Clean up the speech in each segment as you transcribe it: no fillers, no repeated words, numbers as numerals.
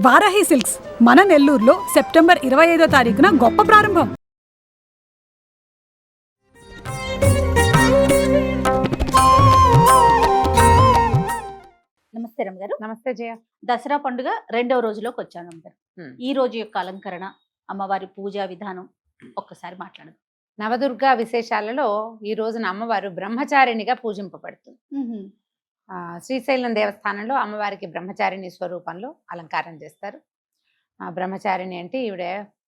Varahi silks మన నెల్లూరులో September 25వ తారీఖున గొప్ప ప్రారంభం. నమస్తే రమ్మగారు. నమస్తే జయ. దసరా పండుగ రెండవ రోజులోకి వచ్చాను రమ్మగారు. ఈ రోజు యొక్క అలంకరణ, అమ్మవారి పూజా విధానం ఒక్కసారి మాట్లాడదు. నవదుర్గా విశేషాలలో ఈ రోజున అమ్మవారు బ్రహ్మచారిణిగా పూజింపబడుతుంది. శ్రీశైలం దేవస్థానంలో అమ్మవారికి బ్రహ్మచారిణి స్వరూపంలో అలంకారం చేస్తారు. బ్రహ్మచారిణి అంటే ఈవిడ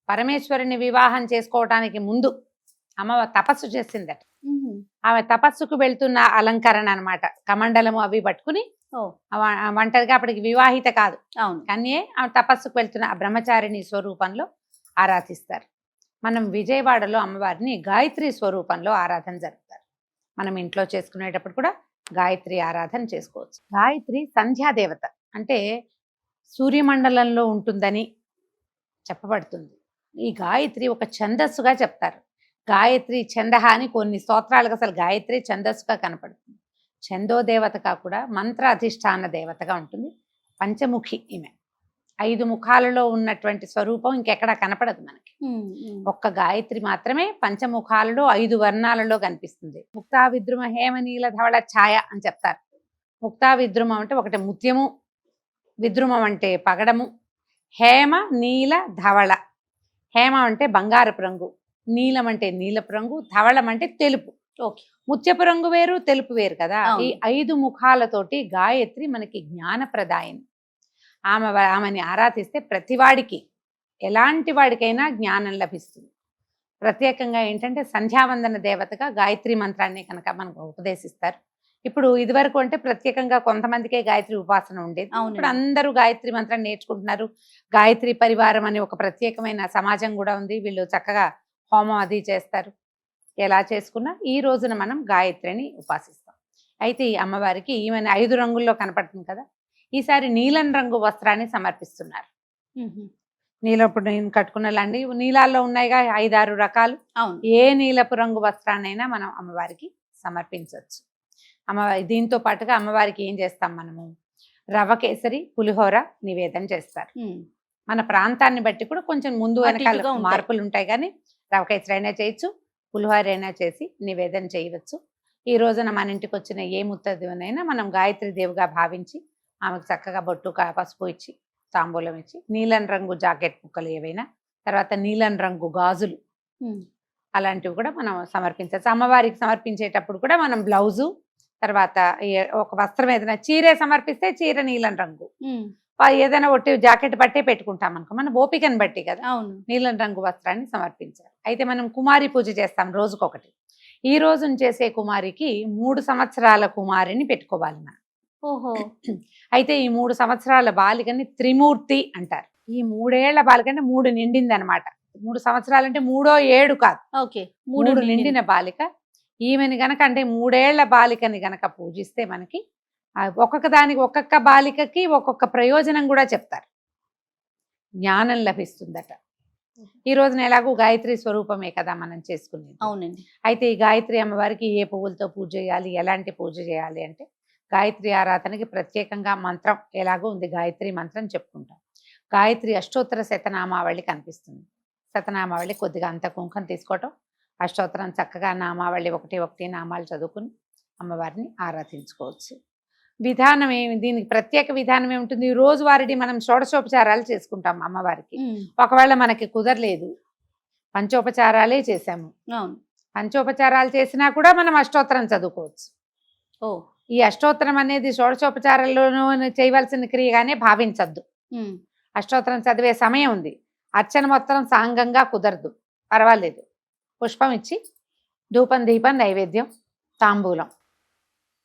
పరమేశ్వరుని వివాహం చేసుకోవటానికి ముందు అమ్మవారు తపస్సు చేసిందట. ఆమె తపస్సుకు వెళ్తున్న అలంకరణ అనమాట. కమండలము అవి పట్టుకుని ఒంటరిగా అప్పటికి వివాహిత కాదు, అవును, కానీ ఆమె తపస్సుకు వెళ్తున్న ఆ బ్రహ్మచారిణి స్వరూపంలో ఆరాధిస్తారు. మనం విజయవాడలో అమ్మవారిని గాయత్రి స్వరూపంలో ఆరాధన జరుపుతారు. మనం ఇంట్లో చేసుకునేటప్పుడు కూడా గాయత్రి ఆరాధన చేసుకోవచ్చు. గాయత్రి సంధ్యాదేవత, అంటే సూర్యమండలంలో ఉంటుందని చెప్పబడుతుంది. ఈ గాయత్రి ఒక ఛందస్సుగా చెప్తారు. గాయత్రి ఛందహ అని కొన్ని స్తోత్రాలకు అసలు గాయత్రి ఛందస్సుగా కనపడుతుంది. ఛందోదేవతగా కూడా మంత్ర అధిష్టాన దేవతగా ఉంటుంది. పంచముఖి ఈమె. 5 ముఖాలలో ఉన్నటువంటి స్వరూపం ఇంకెక్కడా కనపడదు మనకి. ఒక్క గాయత్రి మాత్రమే పంచముఖాలలో 5 వర్ణాలలో కనిపిస్తుంది. ముక్తా విద్రుమ హేమ నీల ధవళ ఛాయ అని చెప్తారు. ముక్తా విద్రుమం అంటే ఒకటి ముత్యము, విద్రుమం అంటే పగడము, హేమ నీల ధవళ. హేమ అంటే బంగారపు రంగు, నీలం అంటే నీలపు రంగు, ధవళం అంటే తెలుపు. ఓకే, ముత్యపు రంగు వేరు, తెలుపు వేరు కదా. ఈ 5 ముఖాలతోటి గాయత్రి మనకి జ్ఞానప్రదాయం. ఆమెని ఆరాధిస్తే ప్రతివాడికి, ఎలాంటి వాడికైనా జ్ఞానం లభిస్తుంది. ప్రత్యేకంగా ఏంటంటే సంధ్యావందన దేవతగా గాయత్రి మంత్రాన్ని కనుక మనకు ఉపదేశిస్తారు. ఇప్పుడు ఇదివరకు అంటే ప్రత్యేకంగా కొంతమందికే గాయత్రి ఉపాసన ఉండేది. ఇప్పుడు అందరూ గాయత్రి మంత్రం నేర్చుకుంటున్నారు. గాయత్రి పరివారం అని ఒక ప్రత్యేకమైన సమాజం కూడా ఉంది. వీళ్ళు చక్కగా హోమం అది చేస్తారు. ఎలా చేసుకున్నా ఈ రోజున మనం గాయత్రిని ఉపాసిస్తాం. అయితే ఈ అమ్మవారికి ఈమెను 5 రంగుల్లో కనపడుతుంది కదా. ఈసారి నీలం రంగు వస్త్రాన్ని సమర్పిస్తున్నారు. నీలప్పుడు నేను కట్టుకున్నలాంటి నీలాల్లో ఉన్నాయిగా 5-6 రకాలు. ఏ నీలపు రంగు వస్త్రాన్నైనా మనం అమ్మవారికి సమర్పించవచ్చు. అమ్మవారి దీంతో పాటుగా అమ్మవారికి ఏం చేస్తాం మనము, రవ కేసరి పులిహోర నివేదన చేస్తారు. మన ప్రాంతాన్ని బట్టి కూడా కొంచెం ముందు వెనకాల మార్పులు ఉంటాయి, కానీ రవ కేసరి అయినా చేయొచ్చు, పులిహోర అయినా చేసి నివేదన చేయవచ్చు. ఈ రోజున మన ఇంటికి వచ్చిన ఏ ముత్తదివనైనా మనం గాయత్రి దేవుగా భావించి ఆమెకు చక్కగా బొట్టు పసుపు ఇచ్చి తాంబూలం ఇచ్చి, నీలం రంగు జాకెట్ ముక్కలు ఏవైనా, తర్వాత నీలం రంగు గాజులు అలాంటివి కూడా మనం సమర్పించవచ్చు. అమ్మవారికి సమర్పించేటప్పుడు కూడా మనం బ్లౌజు, తర్వాత ఒక వస్త్రం ఏదైనా చీరే సమర్పిస్తే చీర నీలం రంగు, ఏదైనా ఒట్టి జాకెట్ బట్టే పెట్టుకుంటాం అనుకో, మన ఓపికను బట్టి కదా. నీలం రంగు వస్త్రాన్ని సమర్పించాలి. అయితే మనం కుమారి పూజ చేస్తాం రోజుకొకటి. ఈ రోజున చేసే కుమారికి 3 సంవత్సరాల కుమారిని పెట్టుకోవాలి మనం. ఓహో. అయితే ఈ 3 సంవత్సరాల బాలికని త్రిమూర్తి అంటారు. ఈ 3 ఏళ్ల బాలిక అంటే 3 నిండింది అనమాట. 3 సంవత్సరాలంటే 3వ 7 కాదు. ఓకే, 3 నిండిన బాలిక. ఈమెని గనక అంటే 3 ఏళ్ల బాలికని గనక పూజిస్తే మనకి ఒక్కొక్క దానికి, ఒక్కొక్క బాలికకి ఒక్కొక్క ప్రయోజనం కూడా చెప్తారు. జ్ఞానం లభిస్తుందట. ఈ రోజున ఎలాగో గాయత్రి స్వరూపమే కదా మనం చేసుకునేది. అవునండి. అయితే ఈ గాయత్రి అమ్మవారికి ఏ పువ్వులతో పూజ చేయాలి, ఎలాంటి పూజ చేయాలి అంటే, గాయత్రి ఆరాధనకి ప్రత్యేకంగా మంత్రం ఎలాగో ఉంది. గాయత్రి మంత్రం చెప్పుకుంటాం. గాయత్రి అష్టోత్తర శతనామావళి కనిపిస్తుంది. శతనామావళి కొద్దిగా అంత కుంకం తీసుకోవటం, అష్టోత్తరం చక్కగా నామావళి 1 నామాలు చదువుకుని అమ్మవారిని ఆరాధించుకోవచ్చు. విధానం ఏమి, దీనికి ప్రత్యేక విధానం ఏముంటుంది, రోజువారీ మనం షోడశోపచారాలు చేసుకుంటాం అమ్మవారికి. ఒకవేళ మనకి కుదరలేదు, పంచోపచారాలే చేసాము, పంచోపచారాలు చేసినా కూడా మనం అష్టోత్తరం చదువుకోవచ్చు. ఈ అష్టోత్తరం అనేది షోడశోపచారాల్లోనూ చేయవలసిన క్రియగానే భావించద్దు. అష్టోత్తరం చదివే సమయం ఉంది, అర్చన మొత్తం సాంగంగా కుదరదు, పర్వాలేదు. పుష్పం ఇచ్చి ధూపం, దీపం, నైవేద్యం, తాంబూలం.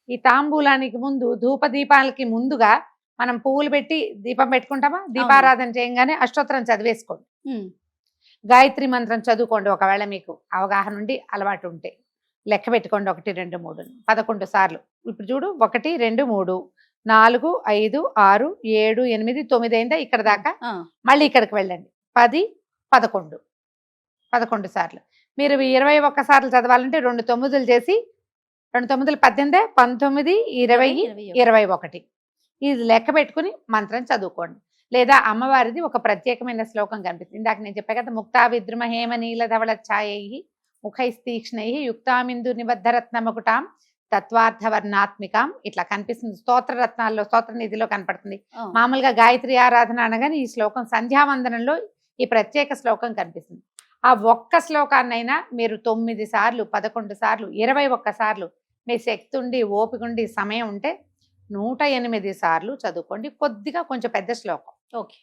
ఈ తాంబూలానికి ముందు, ధూప దీపాలకి ముందుగా మనం పువ్వులు పెట్టి దీపం పెట్టుకుంటామా, దీపారాధన చేయగానే అష్టోత్తరం చదివేసుకోండి. గాయత్రి మంత్రం చదువుకోండి. ఒకవేళ మీకు అవగాహన ఉండి అలవాటు ఉంటే లెక్క పెట్టుకోండి. 1 2 3 11 సార్లు. ఇప్పుడు చూడు, 1 2 3 4 5 6 7 8 9 అయిందా ఇక్కడ దాకా. మళ్ళీ ఇక్కడికి వెళ్ళండి. 10 11 11 సార్లు. మీరు 21 సార్లు చదవాలంటే 2 9లు చేసి 2 9 18 19 20 21 ఇది లెక్క పెట్టుకుని మంత్రం చదువుకోండి. లేదా అమ్మవారిది ఒక ప్రత్యేకమైన శ్లోకం కనిపిస్తుంది. ఇందాక నేను చెప్పా కదా, ముక్తా విద్రుమ హేమ నీల ధవళ ఛాయై ముఖైస్తీక్ష్ణై యుక్తామిందు నిబద్ధరత్నమకుటాం తత్వార్థవర్ణాత్మికాం ఇట్లా కనిపిస్తుంది. స్తోత్ర రత్నాల్లో, స్తోత్ర నిధిలో కనపడుతుంది. మామూలుగా గాయత్రి ఆరాధన అనగానే ఈ శ్లోకం సంధ్యావందనంలో ఈ ప్రత్యేక శ్లోకం కనిపిస్తుంది. ఆ ఒక్క శ్లోకాన్నైనా మీరు 9 సార్లు, 11 సార్లు, 21 సార్లు మీ శక్తి ఉండి, ఓపిక ఉండి, సమయం ఉంటే 108 సార్లు చదువుకోండి. కొద్దిగా కొంచెం పెద్ద శ్లోకం. ఓకే,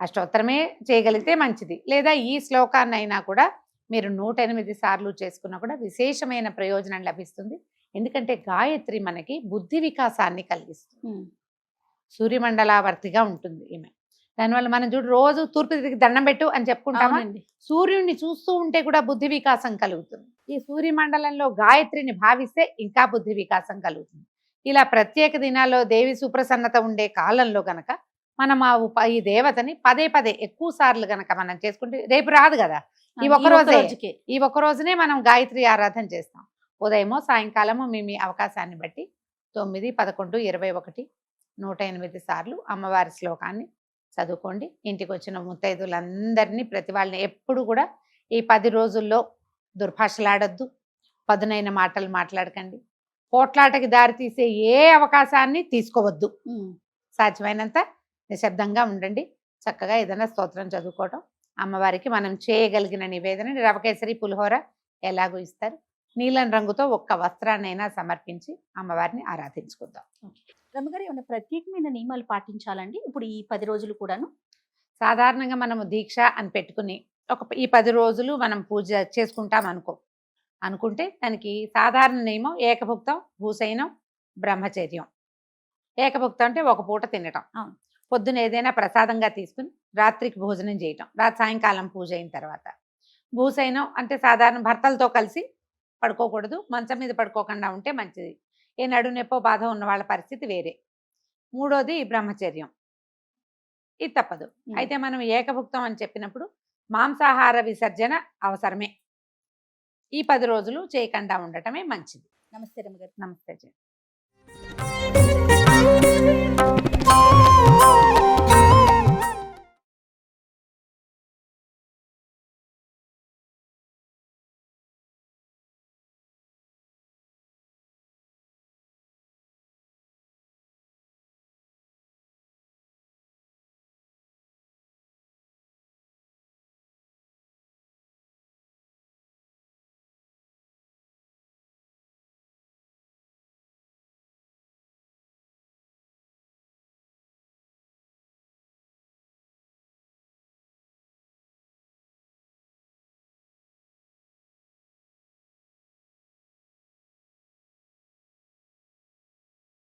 అష్టోత్తరమే చేయగలిగితే మంచిది. లేదా ఈ శ్లోకాన్నైనా కూడా మీరు 108 సార్లు చేసుకున్నా కూడా విశేషమైన ప్రయోజనం లభిస్తుంది. ఎందుకంటే గాయత్రి మనకి బుద్ధి వికాసాన్ని కలిగిస్తుంది. సూర్యమండలావర్తిగా ఉంటుంది ఈమె. దానివల్ల మనం చూడు, రోజు తూర్పు తిరిగి దండం పెట్టు అని చెప్పుకుంటామా? సూర్యుడిని చూస్తూ ఉంటే కూడా బుద్ధి వికాసం కలుగుతుంది. ఈ సూర్యమండలంలో గాయత్రిని భావిస్తే ఇంకా బుద్ధి వికాసం కలుగుతుంది. ఇలా ప్రత్యేక దినాల్లో దేవి సుప్రసన్నత ఉండే కాలంలో గనక మనం ఈ దేవతని పదే పదే ఎక్కువ సార్లు గనక మనం చేసుకుంటే రేపు రాదు కదా, ఈ ఒక్క రోజునే మనం గాయత్రి ఆరాధన చేస్తాం. ఉదయమో సాయంకాలమో మీ అవకాశాన్ని బట్టి 9, 11, 21, 108 సార్లు అమ్మవారి శ్లోకాన్ని చదువుకోండి. ఇంటికి వచ్చిన ముత్తైదులందరినీ, ప్రతి వాళ్ళని ఎప్పుడు కూడా ఈ 10 రోజుల్లో దుర్భాషలాడద్దు, పదునైన మాటలు మాట్లాడకండి, పోట్లాటకి దారితీసే ఏ అవకాశాన్ని తీసుకోవద్దు. సాధ్యమైనంత నిశ్శబ్దంగా ఉండండి. చక్కగా ఏదైనా స్తోత్రం చదువుకోవటం, అమ్మవారికి మనం చేయగలిగిన నివేదన రవకేసరి పులిహోర ఎలాగో ఇస్తారు. నీలం రంగుతో ఒక్క వస్త్రాన్నైనా సమర్పించి అమ్మవారిని ఆరాధించుకుందాం. రమ్మగారు, ఏమైనా ప్రత్యేకమైన నియమాలు పాటించాలండి ఇప్పుడు ఈ 10 రోజులు కూడాను? సాధారణంగా మనము దీక్ష అని పెట్టుకుని ఈ 10 రోజులు మనం పూజ చేసుకుంటాం అనుకుంటే దానికి సాధారణ నియమం ఏకభుక్తం, భూసైనం, బ్రహ్మచర్యం. ఏకభుక్తం అంటే ఒక పూట తినటం, పొద్దున ఏదైనా ప్రసాదంగా తీసుకుని రాత్రికి భోజనం చేయటం, సాయంకాలం పూజ అయిన తర్వాత. భూసైనం అంటే సాధారణ భర్తలతో కలిసి పడుకోకూడదు, మంచం మీద పడుకోకుండా ఉంటే మంచిది. ఏ నడునొప్పో బాధ ఉన్న వాళ్ళ పరిస్థితి వేరే. మూడోది బ్రహ్మచర్యం, ఇది తప్పదు. అయితే మనం ఏకభుక్తం అని చెప్పినప్పుడు మాంసాహార విసర్జన అవసరమే. ఈ 10 రోజులు చేయకుండా ఉండటమే మంచిది. నమస్తే రమ్మగారు. నమస్తే.